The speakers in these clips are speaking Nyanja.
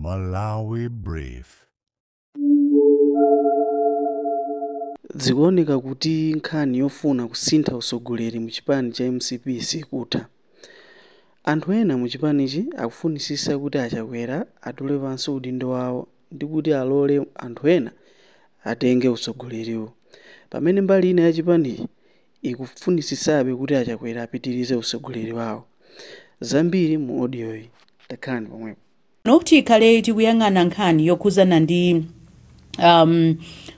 Malawi Brief. Zikuoneka kuti nkhani yofuna kusintha usogoleri mu chipani cha MCP sikutha. Anthu ena mu chipanichi akufunisisa kuti achakwera atule pansi udindo wawo ndi kuti alole anthu ena atenge usogoleriwo. Pamene mbali ina ya chipanichi ikufunisisabe kuti achakwera apitirize usogoleri wawo. Zambiri mu audioyi takhalani pomwepo. Noti ikhale tikuyang'ana nkhani yokhuzana ndi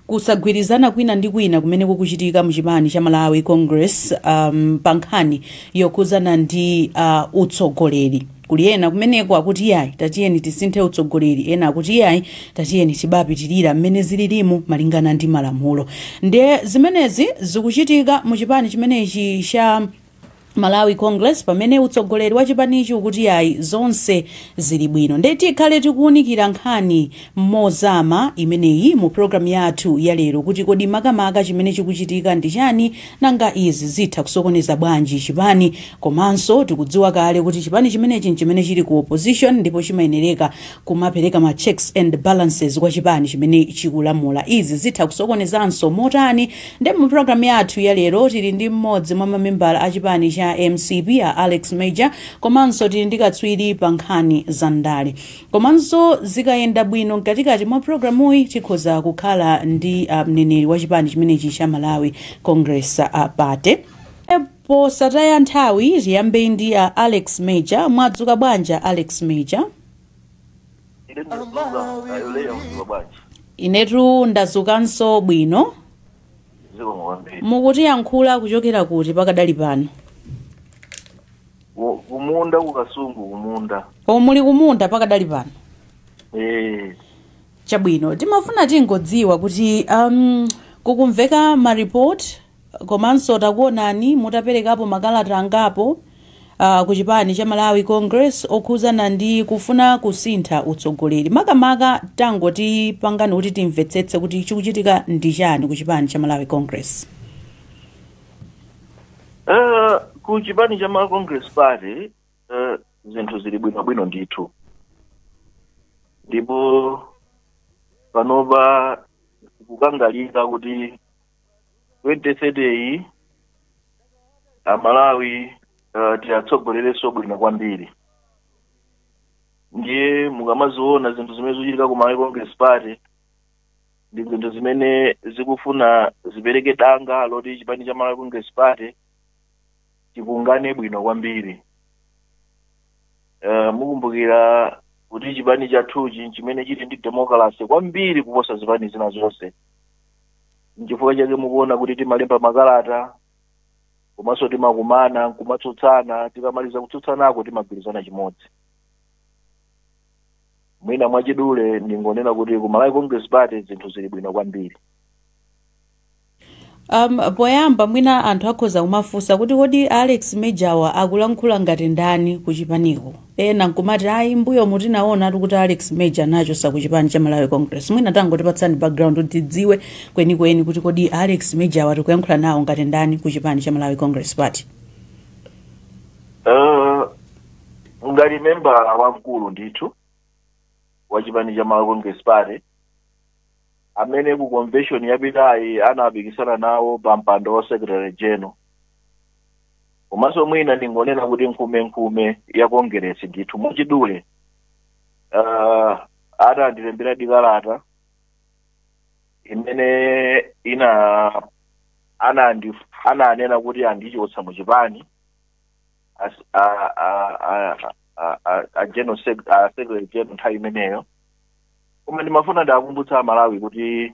kusagwirizana kwina ndi kwina kumene kukuchitika mu chipani cha Malawi Congress pa nkhani yokhuzana ndi utsogoleri. Kuli ena kumeneko akuti yayi tatiyeni tisinthe utsogoleri, ena akuti yayi tatiyeni tibapitirira mmene zililimu malingana ndi malamulo. Nde zimenezi zikuchitika mu chipani chimenechi cha Malawi Congress pamene utsogoleri wa chipanichi ukuti yayi zonse zili bwino. Ndeti ikhale tikuunikira nkhani mozama imeneyi mu program yathu ya lero kuti kodi makamaka chimene chikuchitika ndi chani nanga izi zitha kusokoneza bwanji chipani, komanso tikudziwa kale kuti chipani chimenechi nchimene chili ku opposition ndipo chimayenereka kumapereka ma checks and balances kwa chipani chimene chikulamula. Izi zitha kusokonezanso motani. Ndi mu program yathu ya lero tili ndi mmodzi mwa mamembala a chipani cha MCP ya Alex Major, komanso tili ndi katswiri pa nkhani za ndale. Komanso zikayenda bwino katikati mwa programuyi tikhoza kukhala ndi mneneri wa chipani chimenechi cha Malawi Congress Pate. Posataya nthawi tiyambe ndi Alex Major. Mwadzuka bwanja Alex Major? Inetu ndazukanso bwino. Mukutiyankhula kuchokera kuti pakadali pano? Kumunda kukasungu kumunda. Muli kumunda pakadali pano? Chabwino. Timafuna tingodziwa kuti kukumveka ma report komanso takuonani mutaperekapo makalata angapo ku chipani cha Malawi Congress okhuzana ndi kufuna kusintha utsogoleri. Makamaka tangoti pangani kuti timvetsetse kuti chikuchitika ndi chani ku chipani cha Malawi Congress. Ku chipani cha Malawi Congress Party zinthu zili bwino ndithu. Ndipo panopa kukangalika kuti 2030 Malawi tiyatsogolereso bwino kwambiri. Ndiye mukamaziona zinthu zimene zikuchitika ku Malawi Congress Party ndi zinthu zimene zikufuna zipereke danga loti chipani cha Malawi Congress Party chikungane bwino kwambiri. Mukumbukira kuti chipani chathuchi chimene chili ndi democracy kwambiri kuposa zipani zina zonse. N'chifukwa chake mukuona kuti timalemba makalata komanso timakumana kumatsutsana, tikamaliza kutsutsanako timagwirizana chimodzi. Mwina mwachidule ndingonena kuti ku Malawi Congress Party zinthu zili bwino kwambiri. Poyamba mwina anthu akhoza kumafunsa kuti kodi Alex Major akulankhula ngati ndani ku chipaniko. Ena nkumati ayi mbuyo mutinaona kuti Alex Major nacho sa ku chipani cha Malawi Congress. Mwina tangotipatsani background kuti tidziwe kwenikweni kuti kodi Alex Major watukuyankhula nawo ngati ndani ku chipani cha Malawi Congress Party. Ngati member wamkulu ndithu wa chipani cha Malawi Congress Party amene ku convention yapitayi anapikisana nawo pa mpando wa Secretary General. Komanso mwina ndingonena kuti nkhume ya Congress ndithu mwachidule anandilembera dikalata imene ananena kuti andichotsa mu chipani General Secretary General nthawi imeneyo. Koma ndimafuna ndakumbutsa Malawi kuti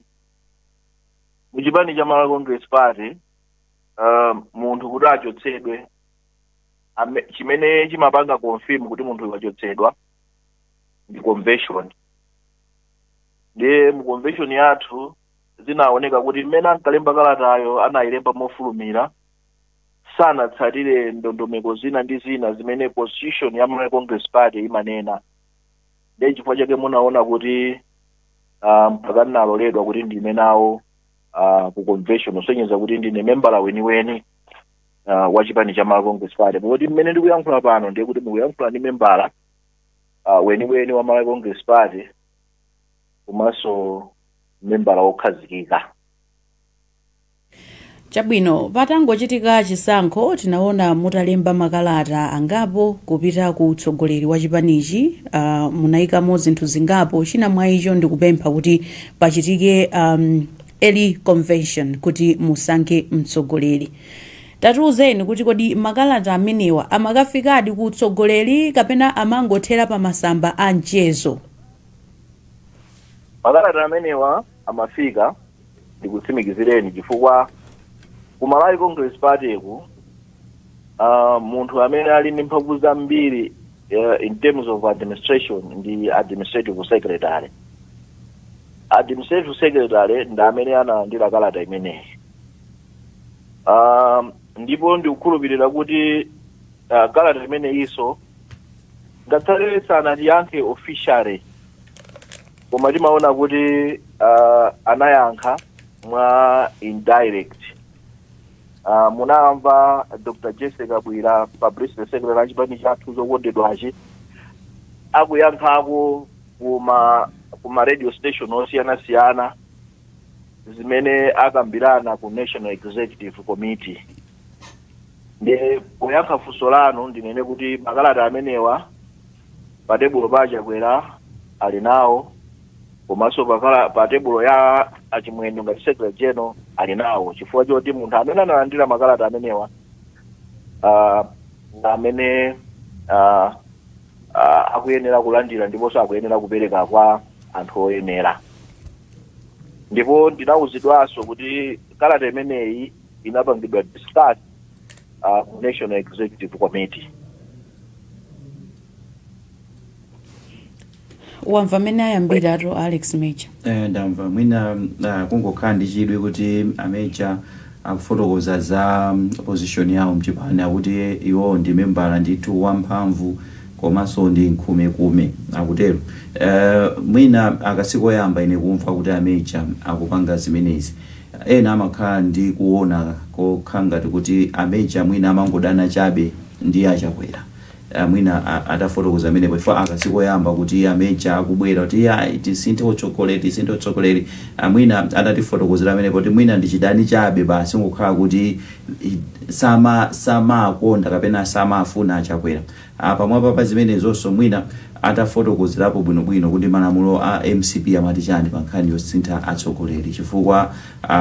mu chipani cha Malawi Congress Party munthu kuti achotsedwe chimene chimapanga confirm kuti munthu wachotsedwa ndi convention. Ndi mu convention yathu zinaoneka kuti mmene ankalemba kalatayo anayilemba mofulumira, sanatsatire ndondomeko zina ndi zina zimene constitution ya Malawi Congress Party imanena. Ndi chifukwa chake munaona kuti mpaka naloledwa kuti ndime nawo ku convention osonyeza kuti ndine membala weniweni wa chipani cha Malawi Congress Party. Kuti mmene ndikuyankhula pano ndiye kuti ndikuyankhula ndi membala weniweni wa Malawi Congress Party komanso membala okhazikika. Chabwino patangochitika chisankho tinaona mutalemba makalata angapo kupita ku utsogoleri wa chipanichi, munayikamo zinthu zingapo. China mwa icho ndikupempha kuti pachitike early convention kuti musankhe mtsogoleri. Tatiuzeni kuti kodi makalata amenewa amakafikadi ku utsogoleri kapena amangothera pa masamba a mchezo? Makalata amenewa amafika, ndikutsimikizireni chifukwa ku Malawi Congress Party ku munthu amene ali ndi mphamvu zambiri in terms of administration ndi administrative secretary. Administrative secretary ndi amene analandira kalata imeneyi. Ndipo ndikukhulupirira kuti kalata imeneyinso ngatsale sanatiyankhe officially, koma timaona kuti anayankha mwa indirect. Munamva Dr. Jessica Bwira, Publicity Secretary wa chipani chathu zokondedwachi, akuyankhako kuma radio station osiyana-siyana zimene akambirana ku National Executive Committee. Ndi poyankha funso lanu ndinene kuti makalata amenewa pa tebulo pa Chakwera ali nawo, komanso pa tebulo ya achimwendo ngati Secretary General ali nawo, chifukwa choti munthu amene analandira makalata amenewa amene akuyenera kulandira ndiponso akuyenera kupereka kwa anthu oyenera. Ndipo ndinawuzidwanso kuti kalata imeneyi inapangidwa discuss ku National Executive Committee. Wamva amene ayambira ato Alex Major? Ndamva mwina kungokhala ndi chidwi kuti Major akufotokoza za position yawo mchipani, akuti iwo ndi membala ndithu wamphamvu komanso ndi nkhumekume akutero. Mwina akasikoyamba ine kumva kuti Major akupanga zimenezi, ena amakhala ndi kuona kokhala ngati kuti Major mwina amangodana chabe ndi Achakwera. Mwina atafotokoza amenepo ifa akasikoyamba kuti Major akubwera kuti tisinthe utsogoleri. Mwina atatifotokozera amenepo kuti mwina ndi chidani chabe basi ngokhala kuti sama akonda kapena sama afuna Achakwera. Pamwapa pa zimenezonso mwina atafotokozerapo bwinobwino kuti malamulo a MCP amati chani pa nkhani yosintha atsogoleri, chifukwa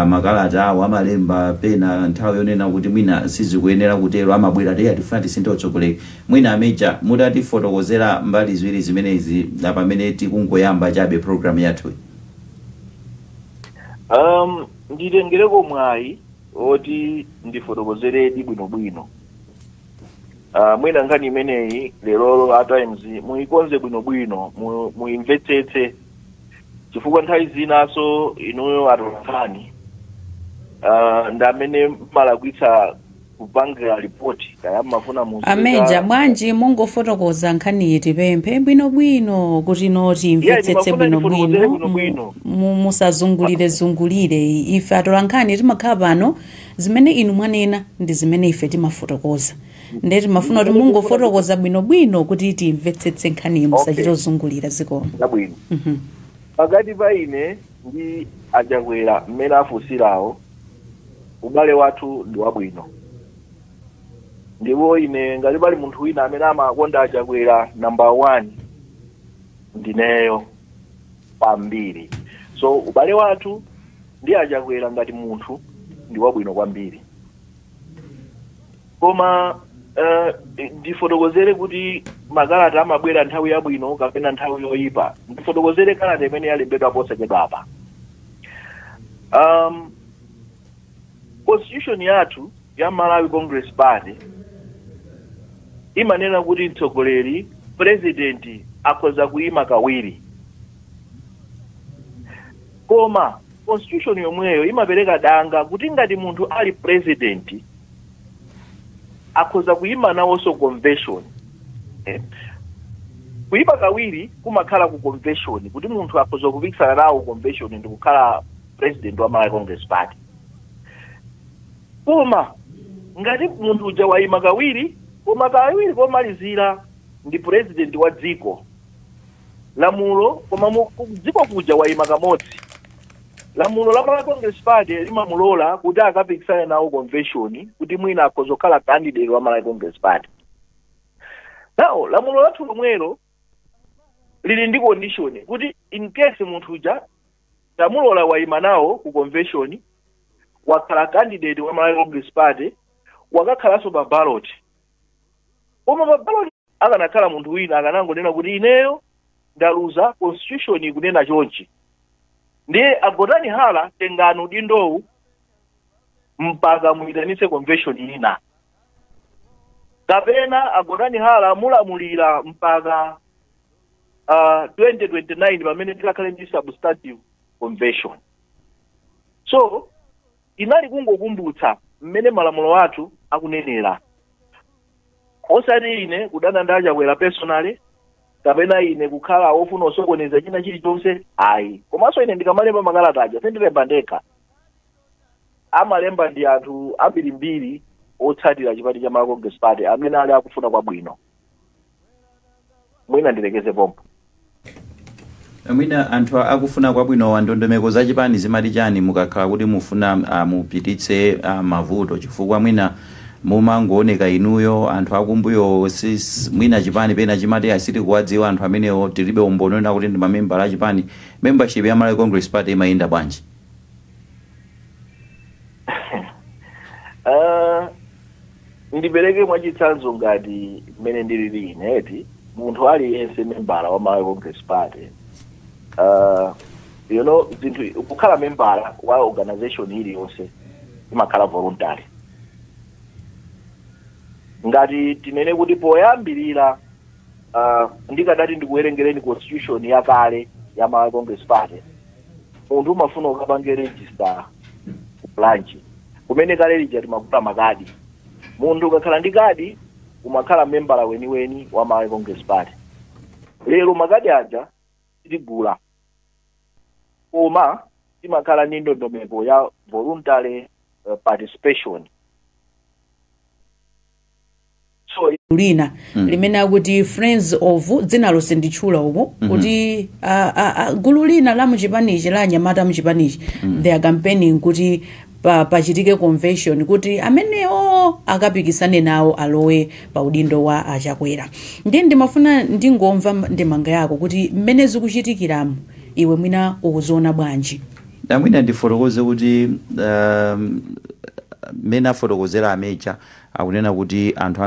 makalata awo amalemba pena nthawi yonena kuti mwina sizikuyenera kutero, amabwera tiye atifuna tisinthe utsogoleri. Mwina Major mutatifotokozera mbali ziwiri zimenezi pamene tikungoyamba chabe program yathu. Nditengereko mwayi oti ndifotokozeredi bwinobwino. Mwina nkhani imeneyi lero at times muikonze bwinobwino, muimvetsetse, chifukwa nthawi zinaso inuyo atolankhani ndamene malakwitsa kupangira report kaya mafuna muzi. Major bwanji mungofotokoza nkhani yeti pemphe bwinobwino kuti noti imvetsetse bwinobwino, musazungulire ife atolankhani timakhala pano, zimene inu mwanena ndi zimene ife timafotokoza. Ndeti mafuna kuti mungofotokoza bwinobwino kuti timvetsetse nkhani musachita zungulira ziko. Bwino. Pakati pa ine ndi Achakwera mmene afusirawo ubale wathu ndi wabwino. Ndipo ine ngati pali munthu wina amene amakonda Achakwera number 1 ndineyo kwambiri. So ubale wathu ndi Achakwera ngati munthu ndi wabwino kwambiri. Koma ndifotokozere kuti makalata amabwera nthawi yabwino kapena nthawi yoyipa. Ndifotokozere kalata imene yalembedwa posachedwa apa. Constitution yathu ya Malawi Congress Party imanena kuti mtsogoleri president akhoza kuyima kawiri. Koma constitution yomweyo imapereka danga kuti ngati munthu ali president akhoza kuyima nawonso convention. Kuyima kawiri kumakhala ku convention kuti munthu akhoza kupikisana nawo convention ndi kukhala president wa Malawi Congress Party. Koma ngati munthu uja wayima kawiri, koma kawiri komalizira ndi president wa dziko, lamulo koma dziko kuja waima kamodzi lamulo la Malawi Congress Party limamulola kuti akapikisane nawo convention kuti mwina akozokhala candidate wa Malawi Congress Party. Now lamulo lathu lomwelo lili ndi condition kuti in case munthu uja tamulola waima nawo ku convention wakhala candidate wa Malawi Congress Party wakakhalaso pa ballot. Koma pa ballot akanakhala munthu wina akanangonena kuti ineyo ndaluza constitution ikunena chonchi. Ndiye agodani hala tengano dindowu mpaka muitanise convention ina. Kapena agodani hala mulamulira mpaka 2029 pamene tikakhale ndi substantive convention. So inali kungokumbutsa mmene malamulo athu akunenera. Osati ine kudana ndachakwera personally kapena ine kukhala ofuna osokoneza china chilichonse ayi. Komanso ine ndikamalemba makalata aja sindilemba ndekha. Amalemba ndi anthu ambirimbiri otsatira chipani cha Malawi Congress Party amene ali akufuna kwabwino. Mwina ndilekeze pompo. Mwina anthu akufuna kwabwino wa ndondomeko za chipani zimati chani mukakhala kuti mufuna mupititse mavuto chifukwa mwina mumangooneka inuyo anthu akumbuyo mwina chipani pena chimati asiti kuwadziwa anthu amenewo tilibe umboni wena kuti ndi mamembala a chipani. Membership ya Malawi Congress Party imayenda bwanji? Ndipereke mwachitsanzo ngati mmene ndilili ineti munthu aliyense membala wa Malawi Congress Party zinthu kukhala membala wa organization iliyonse imakhala voluntary. Ngati tinene kuti poyambirira ndikadati ndikuwerengereni constitution yakale ya Malawi Congress Party munthu umafuna ukapange register branch kumene kale lija timakuta makadi. Munthu ukakhala ndi kadi umakhala membala weniweni wa Malawi Congress Party. Lero makadi aja tigula koma timakhala ndi ndondomeko ya voluntary participation. So lina limene akuti Friends of dzina lonse nditchula uko kuti gulu lina la muchipanichi la anyamata muchipanichi they are campaigning kuti pachitike convention kuti amenewo akapikisane nawo alowe pa udindo wa achakwera. Ndiye ndimafuna ndingomva ndemanga yako kuti mmene zikuchitikiramu iwe mwina ukuziona bwanji? Mwina ndifotokoze kuti mena fotokozera amecha akunena kuti anthu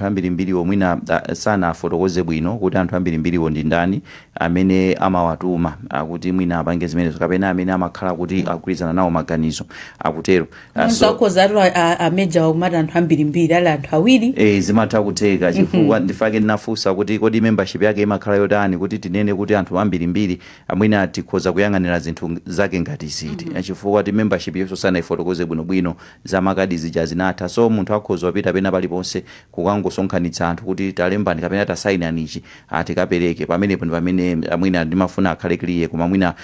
ambirimbiri omwina sana afotokoze bwino kuti anthu ambirimbiriwo ndi ndani amene amawatuma akuti mwina apange zimenezo kapena amene amakhala kuti akugwirizana nawo maganizo akutero. Akozatu ameja wakumati anthu ambirimbiri ali anthu awiri zimatha kuteka chifukwa ndifake ndinafunsa kuti kodi membership yake imakhala yotani kuti tinene kuti anthu ambirimbiri amwina tikhoza kuyang'anira zinthu zake ngati ziti chifukwa ti membership yonso sana ifotokoze bwinobwino za makadi zija zinatha. So munthu akhoza wapita pena paliponse kukangosonkhanitsa anthu kuti talembani kapena tasaini anichi atikapereke pamenepo ndi pamene mwina ndimafuna akhale clear koma mwina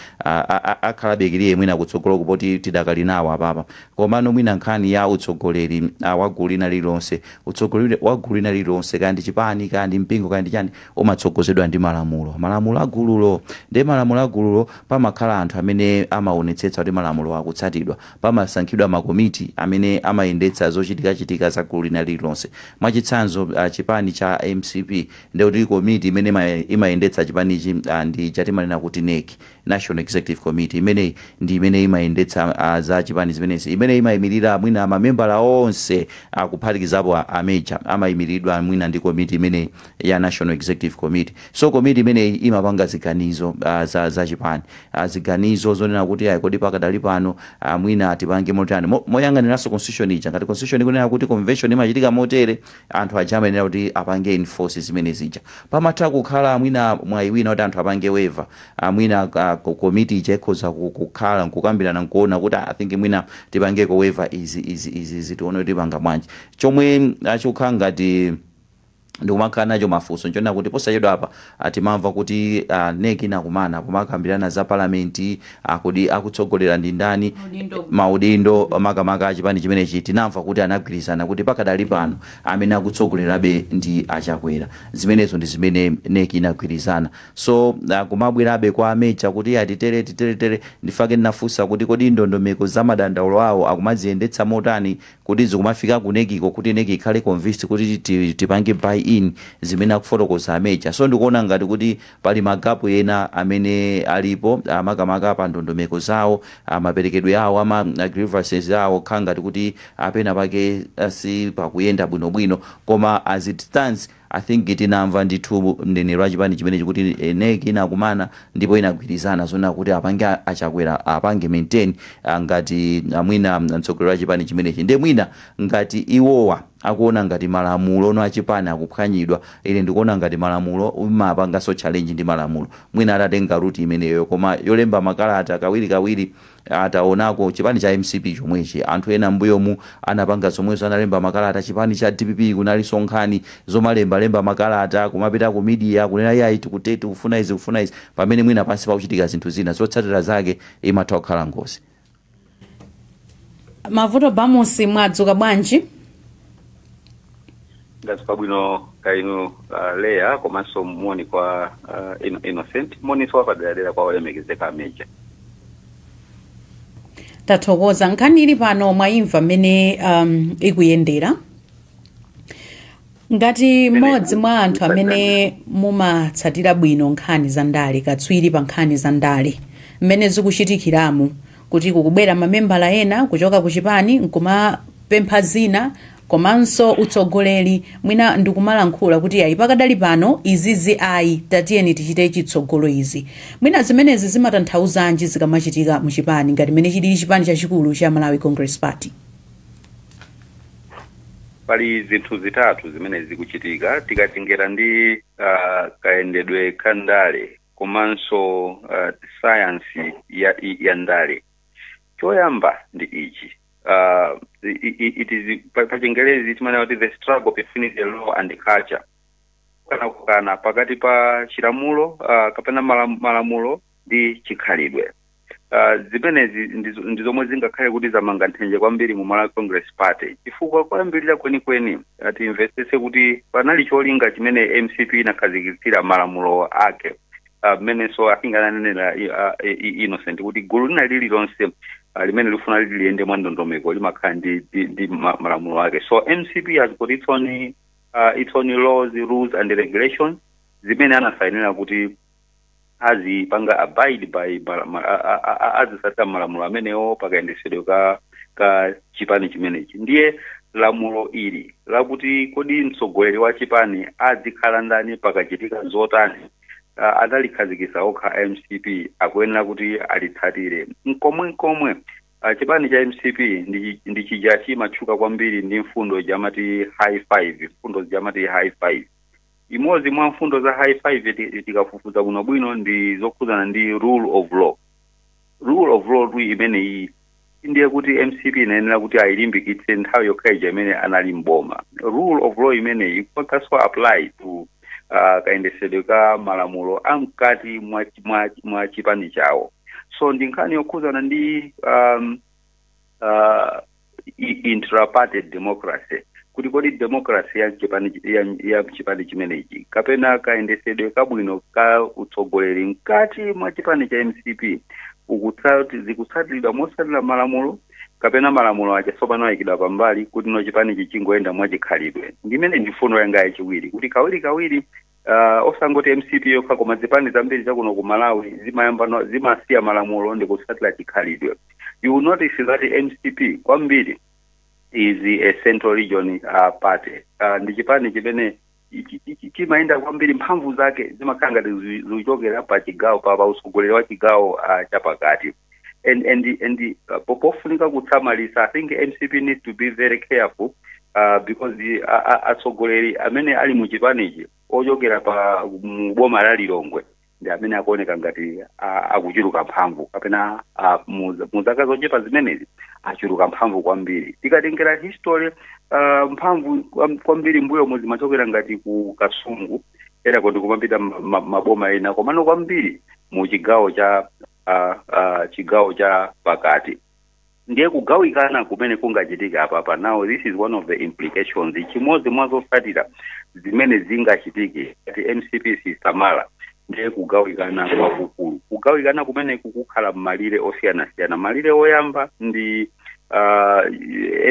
akhalabe clear mwina kutsogolo kupoti tidakali nawo apapa. Komano mwina nkhani ya utsogoleri wa gulu lina lilonse utsogoleri wa gulu lina lilonse kandi chipani kandi mpingo kandi chani umatsogozedwa ndi malamulo agululo. Ndi malamulo agululo pamakhala anthu amene amaonetsetsa kuti malamulo akutsatidwa, pamasankhidwa makomiti amene amayendetsa zochitika za gulu lina lilonse. Mwachitsanzo chipani cha MCP ndi komiti imene imayendetsa chipanichi ndi chatimanena kuti NEC, National Executive Committee, imene ndi imene imayendetsa za chipani zimenezi, imene imayimirira mwina mamembala onse akuphatikizapo amecha amayimiridwa mwina ndi komiti imene ya National Executive Committee. So komiti imene imapanga ziganizo za chipani, ziganizo zonena kuti kodi pakadali pano mwina tipange motani moyang'aniranso constitution ija ngati constitution ikunena kuti convention imachitika motere anthu ajamenera kuti apange enforce zimene zija. Pamatha kukhala mwina mwayiwina kuti anthu apange waiver mwina komiti ija ikhoza kukhala nkukambirana nkuona kuti I think mwina tipangeko waiver izi tione kuti panga bwanji. Chomwe achikhala ngati ndikumakhala nacho mafunso nchona kuti posachedwa apa timamva kuti NEC inakumana pomakambirana za palamenti kodi akutsogolera ndi ndani maudindo makamaka achipani chimenechi tinamva kuti anagwirizana kuti pakadali pano amene akutsogolerabe ndi achakwera zimenezo ndi zimene NEC inagwirizana so kumabwerabe kwa amecha kuti atitere ndifake ndinafunsa kuti kodi ndondomeko za madandaulo awo akumaziyendetsa motani kuti zikumafika ku NEC kuti NEC ikhale convinced kuti tipange buy-in zimene akufotokoza amecha so ndikuona ngati kuti pali magapu ena amene alipo makamaka pa ndondomeko zawo maperekedwe awo ama grievances awo khala ngati kuti apena pake si pakuyenda bwinobwino koma as it stands I think tinamva ndithu mneneri wa chipani chimenechi kuti NEC inakumana ndipo inagwirizana zona kuti apange achakwera apange maintain ngati mwina mtsogoleri wa chipani chimenechi ndiye mwina ngati iwowa akuona ngati malamulo no achipani akuphwanyidwa ine ndikuona ngati malamulo umapanga so challenge ndi malamulo mwina atatenga route imeneyo koma yolemba makalata kawiri ataonako chipani cha MCP chomwechi anthu ena mbuyomu anapanga zomwezo analemba makalata chipani cha DPP kunali sonkhani zomalemba makalata kumapita ku media kunena yayi tikutete kufuna izi pamene mwina pansi pakuchitika zinthu zina zotsatira zake imatha kukhala ngozi. Mavuto bamusi mwadzuka bwanji? Ndadzuka bwino kainu Leya komanso moni kwa Innocent moni so padadera kwa olemekezeka Amecha. Tathokoza nkhani ili pano mwaimva mmene ikuyendera ngati mmodzi mwa anthu amene mumatsatira bwino nkhani za ndale katswiri pa nkhani za ndale mmene zikuchitikiramu kuti kukubwera mamembala ena kuchoka ku chipani nkumapempha zina komanso utsogoleri mwina ndikumalankhula kuti ayi pakadali pano izizi ayi tatiyeni tichite chitsogolo izi mwina zimenezi zimatanthauzanji zikamachitika mu chipani ngati mmene chili chipani chachikulu cha Malawi Congress Party. Pali zinthu zitatu zimene zikuchitika tikatengera ndi kaendedwe kandale komanso science ya ndale. Choyamba ndi ichi it is pachingelezi timana kuti the struggle between the law and the culture kana pakati pa chilamulo kapena malamulo ndi chikhalidwe. Zimenezi ndizomwe zingakhale kuti zamanga nthenje kwambiri mu Malawi Congress Party chifukwa kwambirira kwenikweni ati investese kuti panali cholinga chimene MCP inakhazikitsira malamulo ake mmene so akingananena Innocent kuti gulu lina lililonse limene lifuna liyende mwa ndondomeko limakhala ndi malamulo ake. So MCP has got its own laws, rules and regulations zimene anasainira kuti azipanga abide by azisata malamulo amenewo pakayendesedwe ka chipani chimenechi. Ndiye lamulo ili lakuti kodi mtsogoleri wa chipani azikhala ndani pakachitika zotani adalikhazikisa okha MCP akuyenera kuti alitsatire. Nkomwe chipani cha MCP ndi chija chimatchuka kwambiri ndi mfundo jamati high five, mfundo jamati high five. Imodzi mwa mfundo za high five tikafufuza bwinobwino ndi zokhuzana ndi rule of law. Rule of law imene iyi ndiye kuti MCP inayenera kuti ayilimbikitse nthawi yokhaija imene anali mboma. Rule of law imene ikotanso apply to kayendesedwe ka malamulo amkati mwa chipani chawo. So ndi nkhani yokhuzana ndi intraparty democracy kuti kodi democracy ya chipani chimenechi kapena kayendesedwe kabwino ka utsogoleri mkati mwa chipani cha MCP zikutsatiridwa motsatira malamulo kapena malamulo aja tsopano ayikidwa pambali kuti no chipani chichingoyenda mwa chikhalidwe. Ndimene ndi mfundo yanga yachiwiri kuti kawiri osangoti MCP yokha koma zipani zambiri chakuno ku Malawi zimasiya malamulo ndi kutsatira chikhalidwe. You will notice that MCP kwambiri is a central region party. Ndi chipani chimene chimayenda kwambiri mphamvu zake zimakhala zichokera pa chigawo pa utsogoleri wa chigawo chapakati. And pofunika kutsamalisa, I think MCP needs to be very careful because atsogoleri amene ali mu chipanichi ochokera pa boma la Lilongwe ndi amene akuoneka ngati akuchuluka mphamvu kapena muzaka zochepa zimenezi achuluka mphamvu kwambiri. Tikatengera history mphamvu kwambiri mbuyo muzimachokera ngati ku Kasungu era kuti kumapita maboma ena komano kwambiri mu chigawo cha pakati. Ndiye kugawikana kumene kungachitika apa now this is one of the implications chimodzi mwazotsatira zimene zingachitike ati MCP sisamala ndiye kugawikana kwakukulu. Kugawikana kumene kukukhala malire osiyana-siyana. Malire oyamba ndi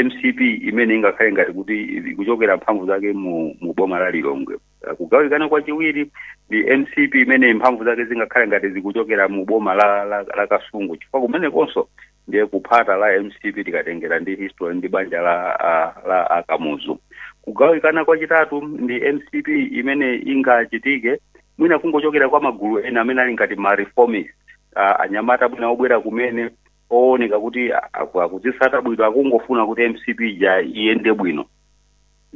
MCP imene ingakhale ngati kuti kuchokera mphamvu zake mu boma la Lilongwe. Kugawikana kwachiwiri ndi MCP imene mphamvu zake zingakhale ngati zikuchokera mu boma la Kasungu. Chifukwa kumene konso ndiye kuphata la MCP tikatengera ndi history ndi banja la Akamuzu. Kugawikana kwachitatu ndi MCP imene ingachitike mwina kungochokera kwa magulu ena amene ali ngati ma reformist anyamata mwina obwera kumene ooneka kuti akudzisata bwino akungofuna kuti MCP iyende bwino.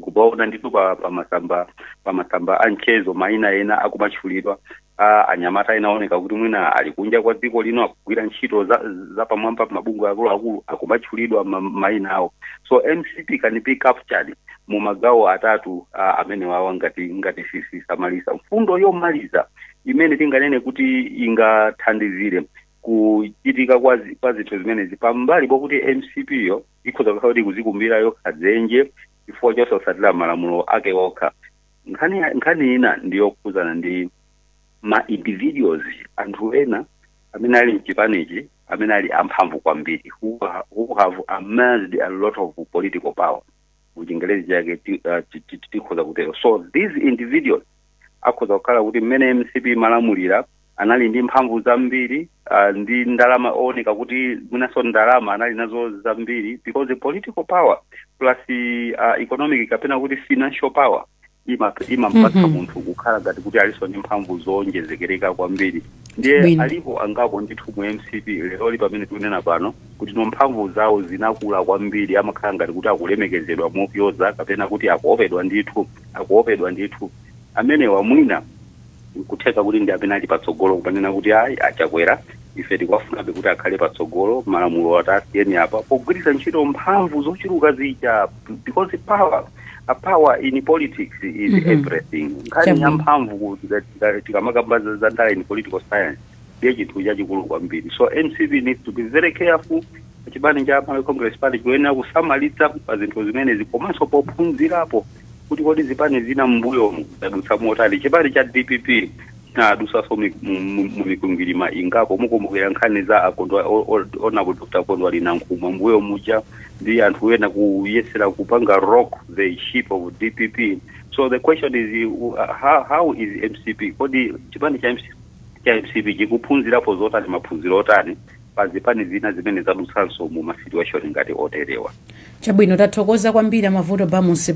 Kubaona nditu pamasamba anchezo maina ena akumatchulidwa anyamata inaoneka kuti mwina ali kunja kwa dziko lino akugwira ntchito za pamwamba mabungwe akulu akumatchulidwa maina awo. So MCP can be captured mu magawo atatu amene wawa ngati sisamalisa. Mfundo yomaliza imene tinganene kuti ingathandizire kuchitika kwa zinthu zimenezi pambali pokuti MCP yo ikhoza kukhala kuti kuzikumbira yokha dzenje chifukwa chosasatira malamulo ake okha. Nkhani ina ndiyokuzana ndi ma individuals anthu ena amene ali mchipanichi amene ali amphamvu kwambiri who have amassed a lot of political power. Muchingelezi chake tikhoza kutero. So these individuals akhoza kukhala kuti mmene MCP malamulira anali ndi mphamvu zambiri ndi ndalama oneka kuti mwinaso ndalama anali nazo zambiri because the political power plus economic kapena kuti financial power imampatsa munthu kukhala ngati kuti aliso ndi mphamvu zonjezekereka kwambiri. Ndiye alipo angapo ndithu mu MCP lero pamene tikunena pano kuti no mphamvu zawo zinakula kwambiri amakhala ngati kuti akulemekezedwa mopyoza kapena kuti akuopedwa ndithu amene wamwina kutheka kuti ndi amene ali patsogolo kupanena kuti achakwera ife tikwafunabe kuti akhale patsogolo malamulo atasiyeni apa pogwiritsa ntchito mphamvu zochuluka zija because power in politics is everything. Nkhani ya mphamvu tikamakamba za ndala in political science ndiye chinthu chachikulu kwambiri. So MCP needs to be very careful. Chipani cha Malawi Congress Party kuyenera kusamalitsa pa zinthu zimene zikomanso pophunzirapo kuti kodi zipani zina mbuyo zadutsa motali. Chipani cha DPP adusaso mu mikungirima ingapo mukumbukira nkhani za honorable Dr. Kondwali Nankhumwa mbuyo muja ndi anthu ena kuyesera kupanga rock the ship of DPP. So the question is how is MCP kodi chipani cha MCP chikuphunzirapo zotani maphunziro otani pazipani zina zimene zadutsanso mu situation ngati oterewa. Chabwino tathokoza kwambiri Mavuto Bamusi.